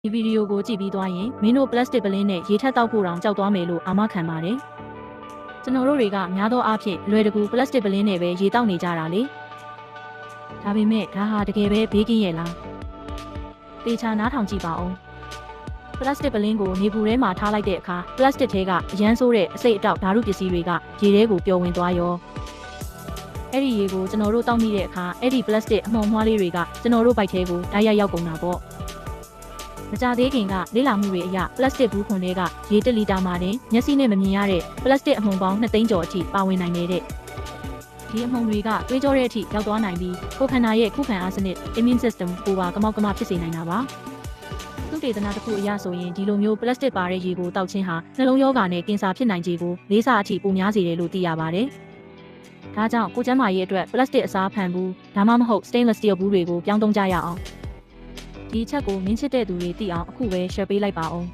ဒီဗီဒီယိုကိုကြည့်ပြီးသွားရင်မင်းတို့ပလတ်စတစ်ပလင်းနဲ့ရေထက်တောက်ဖို့တောင်ကြောက်သွားမယ်လို့အာမခံပါတယ်။ကျွန်တော်တို့တွေကများသောအားဖြင့်လွယ်တကူပလတ်စတစ်ပလင်းနဲ့ပဲရေတောက်နေကြတာလေ။ဒါပေမဲ့ဒါဟာတကယ်ပဲဘေးကင်းရဲ့လား။သေချာနားထောင်ကြည့်ပါဦး။ပလတ်စတစ်ပလင်းကိုနေပူထဲမှာထားလိုက်တဲ့အခါပလတ်စတစ်ထဲကအရန်ဆိုးတဲ့အစိတ်အတောက်ဓာတုပစ္စည်းတွေကရေထဲကိုပျော်ဝင်သွားရော။အဲ့ဒီရေကိုကျွန်တော်တို့တောက်မိတဲ့အခါအဲ့ဒီပလတ်စတစ်အမှုန်အမွှားလေးတွေကကျွန်တော်တို့ဘိုက်ထဲကိုဓာတ်ရိုက်ရောက်ကုန်တာပေါ့။မကြသေးခင်ကလေ့လာမှုတွေအရပလတ်စတစ်ဘူးခွန်တွေကရေ1လီတာမှတင်မျက်စိနဲ့မမြင်ရတဲ့ပလတ်စတစ်အမှုန်ပေါင်း2သိန်းကျော်အထိပါဝင်နိုင်နေတဲ့ဒီအမှုန်တွေကတွေးကြောတဲ့အထိရောက်သွားနိုင်ပြီးကိုယ်ခန္ဓာရဲ့ခုခံအားစနစ် immune system ကိုပါကမောက်ကမဖြစ်စေနိုင်တာပါသုတေသနတစ်ခုအရဆိုရင်ဒီလိုမျိုးပလတ်စတစ်ပါတဲ့ရေကိုတောက်ခြင်းဟာနှလုံးရောဂါနဲ့ကင်ဆာဖြစ်နိုင်ခြေကို၄ဆအထိပိုများစေတယ်လို့သိရပါတယ်ဒါကြောင့်ကိုကျန်းမာရေးအတွက်ပလတ်စတစ်အစားဖန်ဘူးဒါမှမဟုတ် stainless steel ဘူးတွေကိုပြောင်းသုံးကြရအောင်ဒီအချက်ကိုမင်းချစ်တဲ့သူတွေသိအောင်အခုပဲ share ပေးလိုက်ပါအောင်